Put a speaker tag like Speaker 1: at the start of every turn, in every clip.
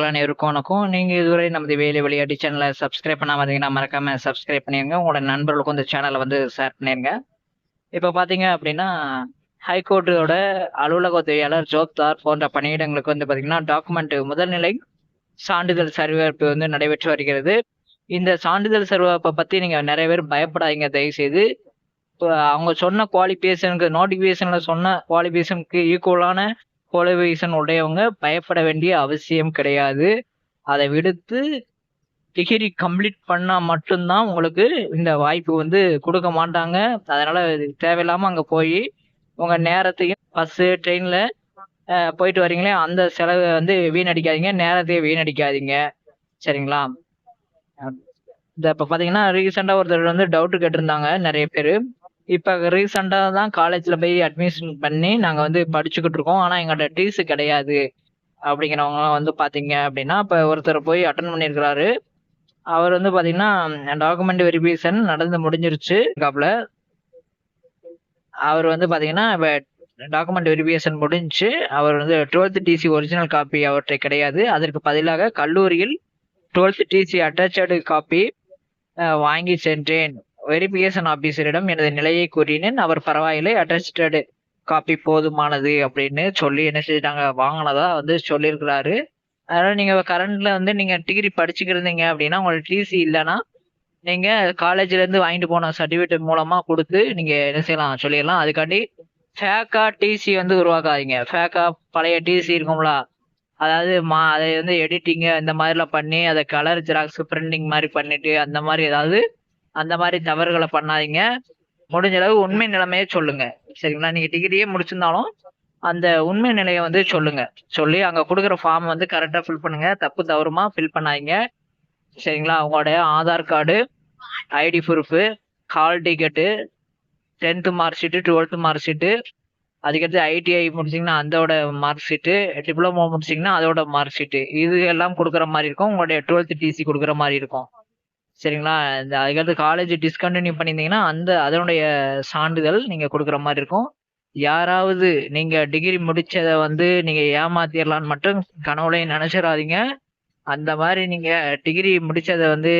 Speaker 1: நண்பர்கள் அனைவருக்கும் வணக்கம். நீங்க இதுவரை நமது வேலை விளையாட்டு சேனலை சப்ஸ்கிரைப் பண்ணாம இருந்தீங்கன்னா மறக்காம சப்ஸ்கிரைப் பண்ணிருங்க. உங்களோட நண்பர்களுக்கும் இந்த சேனலை வந்து ஷேர் பண்ணிருங்க. இப்ப பாத்தீங்க அப்படின்னா ஹைகோர்ட்டோட அலுவலக உதவியாளர், ஜோக்தார் போன்ற பணியிடங்களுக்கு வந்து பாத்தீங்கன்னா டாக்குமெண்ட் முதல்நிலை சான்றிதழ் சரிபார்ப்பு வந்து நடைபெற்று வருகிறது. இந்த சான்றிதழ் சரிபார்ப்பை பத்தி நீங்க நிறைய பேர் பயப்படாதீங்க தயவு செய்து. இப்போ அவங்க சொன்ன குவாலிஃபிகேஷனுக்கு, நோட்டிபிகேஷன்ல சொன்ன குவாலிஃபிகேஷனுக்கு ஈக்குவலான குவாலிஃபிகேஷன் உடையவங்க பயப்பட வேண்டிய அவசியம் கிடையாது. அதை விடுத்து டிகிரி கம்ப்ளீட் பண்ணா மட்டும்தான் உங்களுக்கு இந்த வாய்ப்பு வந்து கொடுக்க மாட்டாங்க. அதனால இது தேவையில்லாம அங்க போய் உங்க நேரத்தையும் பஸ்ஸு, ட்ரெயின்ல போயிட்டு வரீங்களே அந்த செலவை வந்து வீணடிக்காதீங்க. நேரத்தையும் வீணடிக்காதீங்க. சரிங்களா? இந்த இப்ப பாத்தீங்கன்னா ரீசெண்டா ஒருத்தர் வந்து டவுட் கேட்டிருந்தாங்க நிறைய பேரு. இப்ப ரீசெண்டா தான் காலேஜ்ல போய் அட்மிஷன் பண்ணி நாங்க வந்து படிச்சுக்கிட்டு இருக்கோம். ஆனா எங்கள்ட்ட டீஸ் கிடையாது அப்படிங்கிறவங்க வந்து பாத்தீங்க அப்படின்னா, இப்ப ஒருத்தர் போய் அட்டன் பண்ணியிருக்கிறாரு. அவர் வந்து பாத்தீங்கன்னா டாக்குமெண்ட் வெரிஃபிகேஷன் நடந்து முடிஞ்சிருச்சு. அவர் வந்து பாத்தீங்கன்னா டாக்குமெண்ட் வெரிஃபிகேஷன் முடிஞ்சு அவர் வந்து 12th டிசி ஒரிஜினல் காப்பி அவர்கிட்ட கிடையாது. அதற்கு பதிலாக கல்லூரியில் 12th டிசி அட்டாச்சடு காப்பி வாங்கி சென்றேன். வெரிஃபிகேஷன் ஆபீசரிடம் எனது நிலையை கூறினேன். அவர் பரவாயில்லை, அட்டாச்சடு காப்பி போதுமானது அப்படின்னு சொல்லி என்ன செஞ்சுட்டாங்க, வாங்கினதா வந்து சொல்லியிருக்கிறாரு. அதனால நீங்க கரண்ட்ல வந்து நீங்க டிகிரி படிச்சுக்கிருந்தீங்க அப்படின்னா உங்களுக்கு டிசி இல்லைன்னா நீங்க காலேஜ்ல இருந்து வாங்கிட்டு போன சர்டிபிகேட் மூலமா கொடுத்து நீங்க என்ன செய்யலாம் சொல்லிடலாம். அதுக்காண்டி ஃபேக்கா டிசி வந்து உருவாக்காதீங்க. ஃபேக்கா பழைய டிசி இருக்கும்ல, அதாவது அதை வந்து எடிட்டிங் இந்த மாதிரிலாம் பண்ணி அதை கலர் ஜெராக்ஸ் பிரிண்டிங் மாதிரி பண்ணிட்டு அந்த மாதிரி தவறுகளை பண்ணாதீங்க. முடிஞ்ச அளவு உண்மை நிலைமையை சொல்லுங்க. சரிங்களா? நீங்க டிகிரியே முடிச்சிருந்தாலும் அந்த உண்மை நிலையை வந்து சொல்லுங்க. சொல்லி அங்க கொடுக்குற ஃபார்ம் வந்து கரெக்டா ஃபில் பண்ணுங்க. தப்பு தவறுமா ஃபில் பண்ணாதீங்க. சரிங்களா? உங்களுடைய Aadhaar card, ID proof, hall ticket, 10th mark sheet, 12th mark sheet, அதுக்கடுத்து ஐடிஐ முடிச்சிங்கன்னா அதோட மார்க் ஷீட்டு, டிப்ளமோ முடிச்சிங்கன்னா அதோட மார்க் ஷீட்டு, இது எல்லாம் கொடுக்குற மாதிரி இருக்கும். உங்களுடைய 12th டிசி கொடுக்குற மாதிரி இருக்கும். சரிங்களா? இந்த அதுக்கடுத்து காலேஜ் டிஸ்கண்டினியூ பண்ணியிருந்தீங்கன்னா அதனுடைய சான்றிதழ் நீங்க கொடுக்குற மாதிரி இருக்கும். யாராவது நீங்க டிகிரி முடிச்சதை வந்து நீங்க ஏமாத்திடலான்னு மட்டும் கனவுலையும் நினைச்சிடாதீங்க. அந்த மாதிரி நீங்க டிகிரி முடிச்சதை வந்து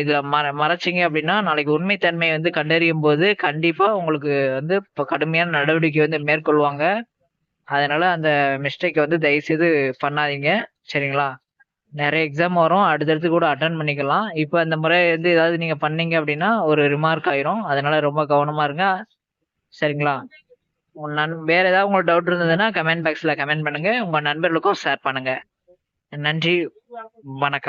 Speaker 1: இதுல மறைச்சிங்க அப்படின்னா நாளைக்கு உண்மைத்தன்மை வந்து கண்டறியும் போது கண்டிப்பா உங்களுக்கு வந்து இப்போ கடுமையான நடவடிக்கை வந்து மேற்கொள்வாங்க. அதனால அந்த மிஸ்டேக் வந்து தயவு செய்து பண்ணாதீங்க. சரிங்களா? நிறைய எக்ஸாம் வரும், அடுத்தடுத்து கூட அட்டன் பண்ணிக்கலாம். இப்போ அந்த முறை வந்து ஏதாவது நீங்க பண்ணீங்க அப்படின்னா ஒரு ரிமார்க் ஆயிரும். அதனால ரொம்ப கவனமா இருங்க. சரிங்களா? வேற ஏதாவது உங்களுக்கு டவுட் இருந்ததுன்னா கமெண்ட் பாக்ஸ்ல கமெண்ட் பண்ணுங்க. உங்க நண்பர்களுக்கும் ஷேர் பண்ணுங்க. நன்றி, வணக்கம்.